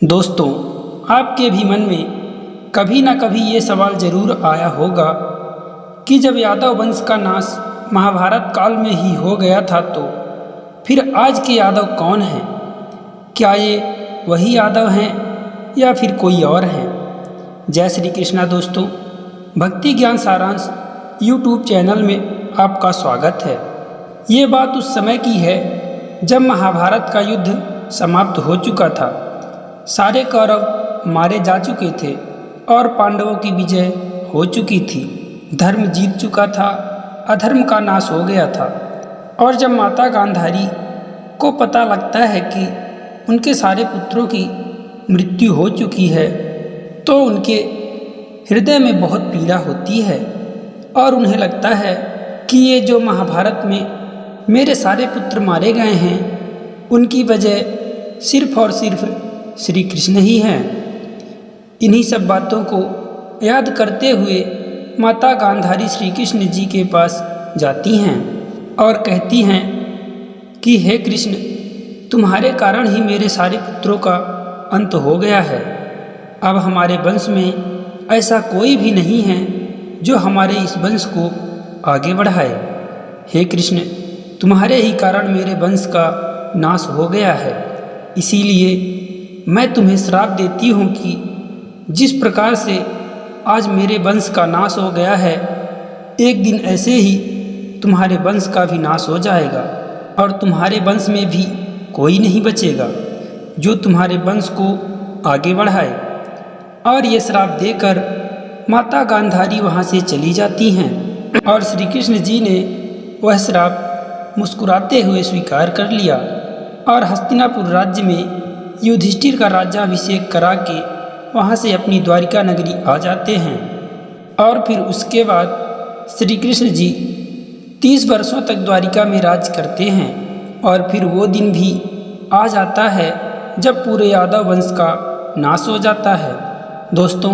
दोस्तों, आपके भी मन में कभी ना कभी ये सवाल जरूर आया होगा कि जब यादव वंश का नाश महाभारत काल में ही हो गया था तो फिर आज के यादव कौन हैं? क्या ये वही यादव हैं या फिर कोई और हैं? जय श्री कृष्णा दोस्तों, भक्ति ज्ञान सारांश यूट्यूब चैनल में आपका स्वागत है। ये बात उस समय की है जब महाभारत का युद्ध समाप्त हो चुका था। सारे कौरव मारे जा चुके थे और पांडवों की विजय हो चुकी थी। धर्म जीत चुका था, अधर्म का नाश हो गया था। और जब माता गांधारी को पता लगता है कि उनके सारे पुत्रों की मृत्यु हो चुकी है तो उनके हृदय में बहुत पीड़ा होती है और उन्हें लगता है कि ये जो महाभारत में मेरे सारे पुत्र मारे गए हैं उनकी वजह सिर्फ और सिर्फ श्री कृष्ण ही हैं। इन्हीं सब बातों को याद करते हुए माता गांधारी श्री कृष्ण जी के पास जाती हैं और कहती हैं कि हे कृष्ण, तुम्हारे कारण ही मेरे सारे पुत्रों का अंत हो गया है। अब हमारे वंश में ऐसा कोई भी नहीं है जो हमारे इस वंश को आगे बढ़ाए। हे कृष्ण, तुम्हारे ही कारण मेरे वंश का नाश हो गया है। इसीलिए मैं तुम्हें श्राप देती हूँ कि जिस प्रकार से आज मेरे वंश का नाश हो गया है, एक दिन ऐसे ही तुम्हारे वंश का भी नाश हो जाएगा और तुम्हारे वंश में भी कोई नहीं बचेगा जो तुम्हारे वंश को आगे बढ़ाए। और ये श्राप देकर माता गांधारी वहाँ से चली जाती हैं और श्री कृष्ण जी ने वह श्राप मुस्कुराते हुए स्वीकार कर लिया और हस्तिनापुर राज्य में युधिष्ठिर का राज्याभिषेक करा के वहाँ से अपनी द्वारिका नगरी आ जाते हैं। और फिर उसके बाद श्री कृष्ण जी 30 वर्षों तक द्वारिका में राज करते हैं और फिर वो दिन भी आ जाता है जब पूरे यादव वंश का नाश हो जाता है। दोस्तों,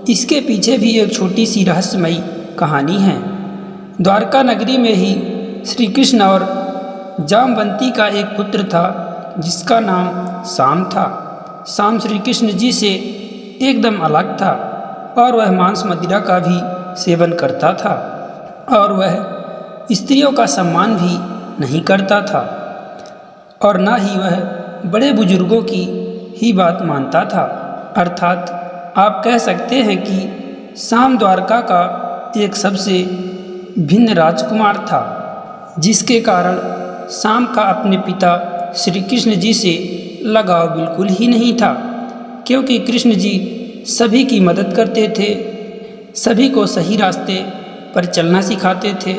इसके पीछे भी एक छोटी सी रहस्यमयी कहानी है। द्वारका नगरी में ही श्री कृष्ण और जामवंती का एक पुत्र था जिसका नाम शाम था। शाम श्री कृष्ण जी से एकदम अलग था और वह मांस मदिरा का भी सेवन करता था और वह स्त्रियों का सम्मान भी नहीं करता था और ना ही वह बड़े बुजुर्गों की ही बात मानता था। अर्थात आप कह सकते हैं कि शाम द्वारका का एक सबसे भिन्न राजकुमार था, जिसके कारण शाम का अपने पिता श्री कृष्ण जी से लगाव बिल्कुल ही नहीं था, क्योंकि कृष्ण जी सभी की मदद करते थे, सभी को सही रास्ते पर चलना सिखाते थे,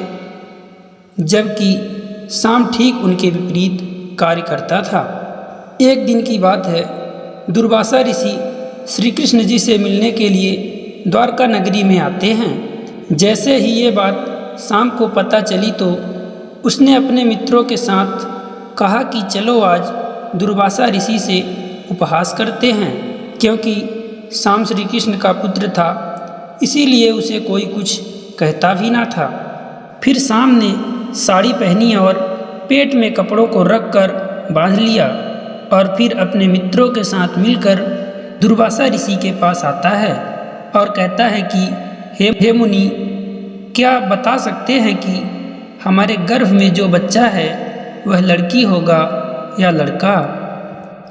जबकि शाम ठीक उनके विपरीत कार्य करता था। एक दिन की बात है, दुर्वासा ऋषि श्री कृष्ण जी से मिलने के लिए द्वारका नगरी में आते हैं। जैसे ही ये बात शाम को पता चली तो उसने अपने मित्रों के साथ कहा कि चलो आज दुर्वासा ऋषि से उपहास करते हैं, क्योंकि शाम श्री कृष्ण का पुत्र था, इसीलिए उसे कोई कुछ कहता भी ना था। फिर शाम ने साड़ी पहनी और पेट में कपड़ों को रख कर बांध लिया और फिर अपने मित्रों के साथ मिलकर दुर्वासा ऋषि के पास आता है और कहता है कि हे मुनि, क्या बता सकते हैं कि हमारे गर्भ में जो बच्चा है वह लड़की होगा या लड़का?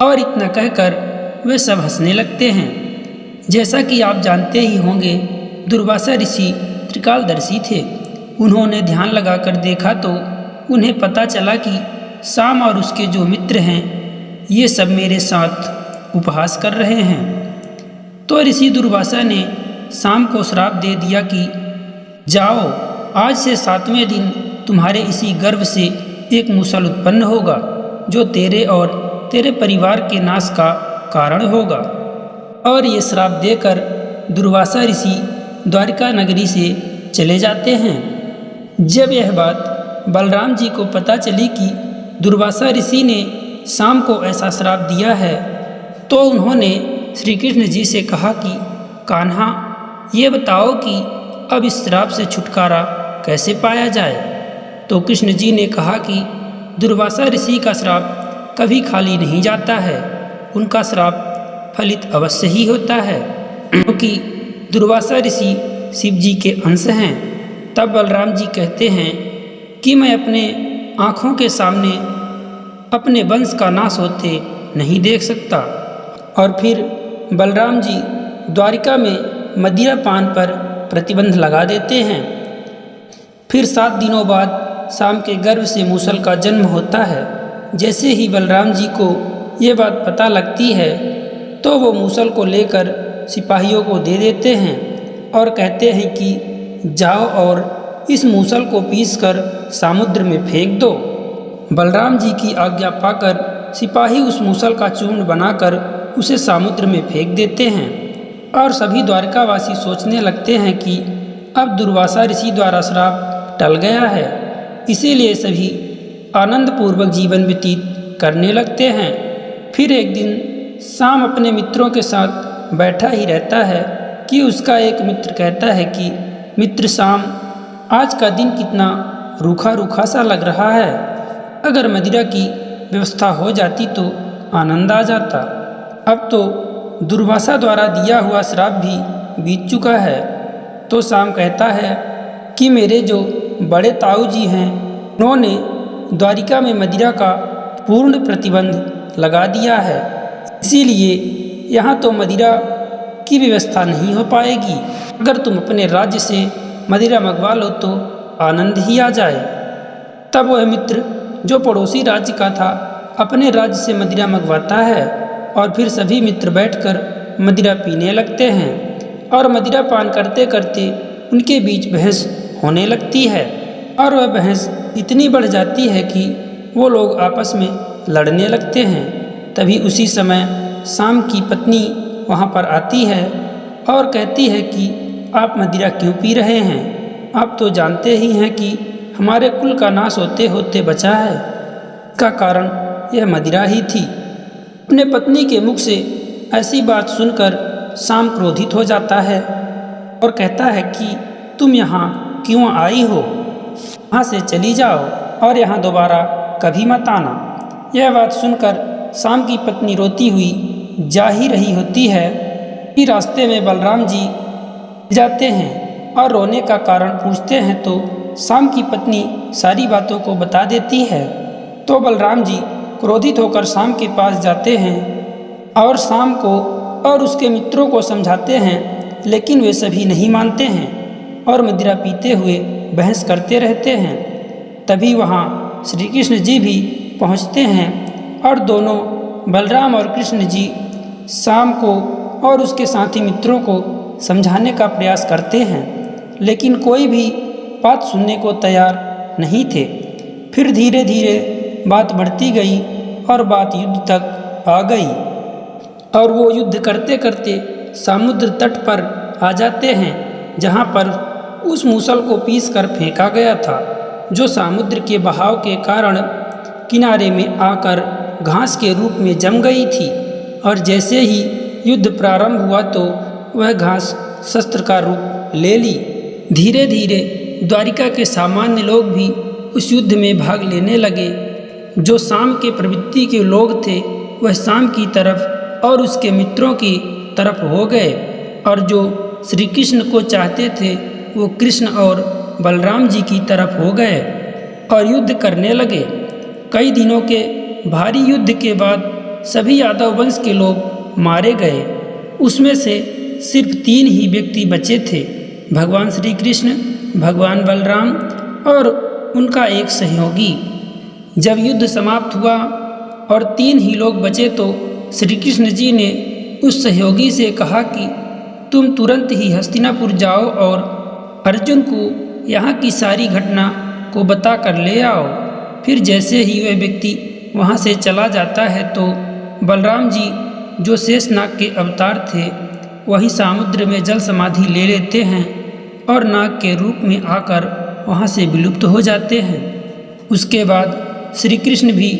और इतना कहकर वे सब हंसने लगते हैं। जैसा कि आप जानते ही होंगे, दुर्वासा ऋषि त्रिकालदर्शी थे। उन्होंने ध्यान लगाकर देखा तो उन्हें पता चला कि शाम और उसके जो मित्र हैं ये सब मेरे साथ उपहास कर रहे हैं। तो ऋषि दुर्वासा ने शाम को श्राप दे दिया कि जाओ, आज से 7वें दिन तुम्हारे इसी गर्भ से एक मूसल उत्पन्न होगा जो तेरे और तेरे परिवार के नाश का कारण होगा। और ये श्राप देकर दुर्वासा ऋषि द्वारिका नगरी से चले जाते हैं। जब यह बात बलराम जी को पता चली कि दुर्वासा ऋषि ने शाम को ऐसा श्राप दिया है तो उन्होंने श्री कृष्ण जी से कहा कि कान्हा, ये बताओ कि अब इस श्राप से छुटकारा कैसे पाया जाए? तो कृष्ण जी ने कहा कि दुर्वासा ऋषि का श्राप कभी खाली नहीं जाता है, उनका श्राप फलित अवश्य ही होता है, क्योंकि दुर्वासा ऋषि शिव जी के अंश हैं। तब बलराम जी कहते हैं कि मैं अपने आँखों के सामने अपने वंश का नाश होते नहीं देख सकता। और फिर बलराम जी द्वारिका में मदिरा पान पर प्रतिबंध लगा देते हैं। फिर 7 दिनों बाद शाम के गर्भ से मूसल का जन्म होता है। जैसे ही बलराम जी को ये बात पता लगती है तो वो मूसल को लेकर सिपाहियों को दे देते हैं और कहते हैं कि जाओ और इस मूसल को पीसकर समुद्र में फेंक दो। बलराम जी की आज्ञा पाकर सिपाही उस मूसल का चूर्ण बनाकर उसे समुद्र में फेंक देते हैं और सभी द्वारकावासी सोचने लगते हैं कि अब दुर्वासा ऋषि द्वारा श्राप टल गया है, इसीलिए सभी आनंदपूर्वक जीवन व्यतीत करने लगते हैं। फिर एक दिन शाम अपने मित्रों के साथ बैठा ही रहता है कि उसका एक मित्र कहता है कि मित्र शाम, आज का दिन कितना रूखा रूखा सा लग रहा है। अगर मदिरा की व्यवस्था हो जाती तो आनंद आ जाता। अब तो दुर्वासा द्वारा दिया हुआ श्राप भी बीत चुका है। तो शाम कहता है कि मेरे जो बड़े ताऊ जी हैं उन्होंने द्वारिका में मदिरा का पूर्ण प्रतिबंध लगा दिया है, इसीलिए यहाँ तो मदिरा की व्यवस्था नहीं हो पाएगी। अगर तुम अपने राज्य से मदिरा मंगवा लो तो आनंद ही आ जाए। तब वह मित्र जो पड़ोसी राज्य का था अपने राज्य से मदिरा मंगवाता है और फिर सभी मित्र बैठकर मदिरा पीने लगते हैं और मदिरा पान करते करते उनके बीच बहस होने लगती है और वह बहस इतनी बढ़ जाती है कि वो लोग आपस में लड़ने लगते हैं। तभी उसी समय शाम की पत्नी वहाँ पर आती है और कहती है कि आप मदिरा क्यों पी रहे हैं? आप तो जानते ही हैं कि हमारे कुल का नाश होते होते बचा है। इसका कारण यह मदिरा ही थी। अपने पत्नी के मुख से ऐसी बात सुनकर शाम क्रोधित हो जाता है और कहता है कि तुम यहाँ क्यों आई हो? यहाँ से चली जाओ और यहाँ दोबारा कभी मत आना। यह बात सुनकर शाम की पत्नी रोती हुई जा ही रही होती है कि रास्ते में बलराम जी जाते हैं और रोने का कारण पूछते हैं तो शाम की पत्नी सारी बातों को बता देती है। तो बलराम जी क्रोधित होकर शाम के पास जाते हैं और शाम को और उसके मित्रों को समझाते हैं, लेकिन वे सभी नहीं मानते हैं और मदिरा पीते हुए बहस करते रहते हैं। तभी वहाँ श्री कृष्ण जी भी पहुँचते हैं और दोनों बलराम और कृष्ण जी शाम को और उसके साथी मित्रों को समझाने का प्रयास करते हैं, लेकिन कोई भी बात सुनने को तैयार नहीं थे। फिर धीरे धीरे बात बढ़ती गई और बात युद्ध तक आ गई और वो युद्ध करते करते समुद्र तट पर आ जाते हैं, जहाँ पर उस मूसल को पीस कर फेंका गया था, जो समुद्र के बहाव के कारण किनारे में आकर घास के रूप में जम गई थी। और जैसे ही युद्ध प्रारंभ हुआ तो वह घास शस्त्र का रूप ले ली। धीरे धीरे द्वारिका के सामान्य लोग भी उस युद्ध में भाग लेने लगे। जो शाम के प्रवृत्ति के लोग थे वह शाम की तरफ और उसके मित्रों की तरफ हो गए, और जो श्री कृष्ण को चाहते थे वो कृष्ण और बलराम जी की तरफ हो गए और युद्ध करने लगे। कई दिनों के भारी युद्ध के बाद सभी यादव वंश के लोग मारे गए। उसमें से सिर्फ 3 ही व्यक्ति बचे थे, भगवान श्री कृष्ण, भगवान बलराम और उनका एक सहयोगी। जब युद्ध समाप्त हुआ और 3 ही लोग बचे तो श्री कृष्ण जी ने उस सहयोगी से कहा कि तुम तुरंत ही हस्तिनापुर जाओ और अर्जुन को यहाँ की सारी घटना को बता कर ले आओ। फिर जैसे ही वह व्यक्ति वहाँ से चला जाता है तो बलराम जी, जो शेषनाग के अवतार थे, वही समुद्र में जल समाधि ले लेते हैं और नाग के रूप में आकर वहाँ से विलुप्त हो जाते हैं। उसके बाद श्री कृष्ण भी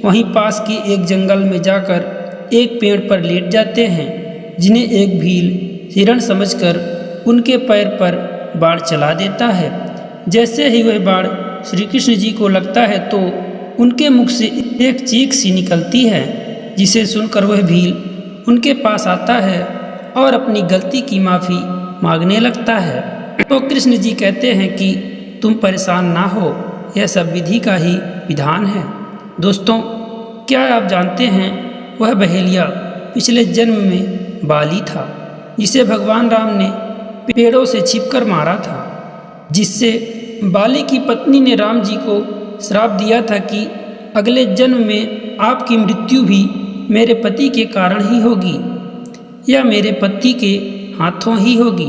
वहीं पास के एक जंगल में जाकर एक पेड़ पर लेट जाते हैं, जिन्हें एक भील हिरण समझकर उनके पैर पर बाण चला देता है। जैसे ही वह बाण श्री कृष्ण जी को लगता है तो उनके मुख से एक चीख सी निकलती है, जिसे सुनकर वह भील उनके पास आता है और अपनी गलती की माफ़ी मांगने लगता है। तो कृष्ण जी कहते हैं कि तुम परेशान ना हो, यह सब विधि का ही विधान है। दोस्तों, क्या आप जानते हैं वह बहेलिया पिछले जन्म में बाली था, जिसे भगवान राम ने पेड़ों से छिपकर मारा था, जिससे बाली की पत्नी ने राम जी को श्राप दिया था कि अगले जन्म में आपकी मृत्यु भी मेरे पति के कारण ही होगी या मेरे पति के हाथों ही होगी।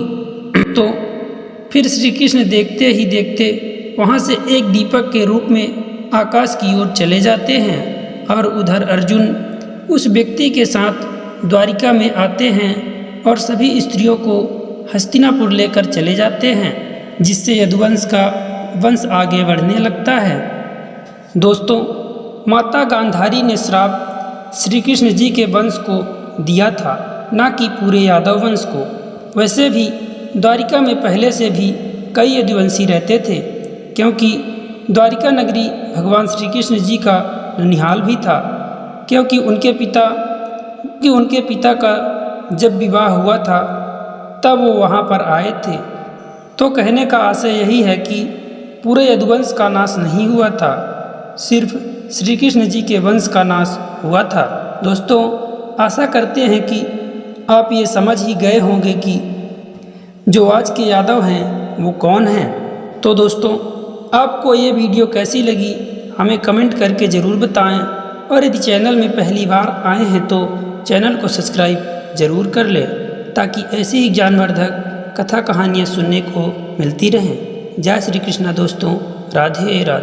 तो फिर श्री कृष्ण देखते ही देखते वहाँ से एक दीपक के रूप में आकाश की ओर चले जाते हैं और उधर अर्जुन उस व्यक्ति के साथ द्वारिका में आते हैं और सभी स्त्रियों को हस्तिनापुर लेकर चले जाते हैं, जिससे यदुवंश का वंश आगे बढ़ने लगता है। दोस्तों, माता गांधारी ने श्राप श्री कृष्ण जी के वंश को दिया था, ना कि पूरे यादव वंश को। वैसे भी द्वारिका में पहले से भी कई यदुवंशी रहते थे, क्योंकि द्वारिका नगरी भगवान श्री कृष्ण जी का ननिहाल भी था, क्योंकि उनके पिता का जब विवाह हुआ था तब वो वहाँ पर आए थे। तो कहने का आशय यही है कि पूरे यदुवंश का नाश नहीं हुआ था, सिर्फ श्री कृष्ण जी के वंश का नाश हुआ था। दोस्तों, आशा करते हैं कि आप ये समझ ही गए होंगे कि जो आज के यादव हैं वो कौन हैं। तो दोस्तों, आपको ये वीडियो कैसी लगी हमें कमेंट करके ज़रूर बताएं, और यदि चैनल में पहली बार आए हैं तो चैनल को सब्सक्राइब ज़रूर कर लें, ताकि ऐसी ही ज्ञानवर्धक कथा कहानियाँ सुनने को मिलती रहें। जय श्री कृष्णा दोस्तों, राधे राधे।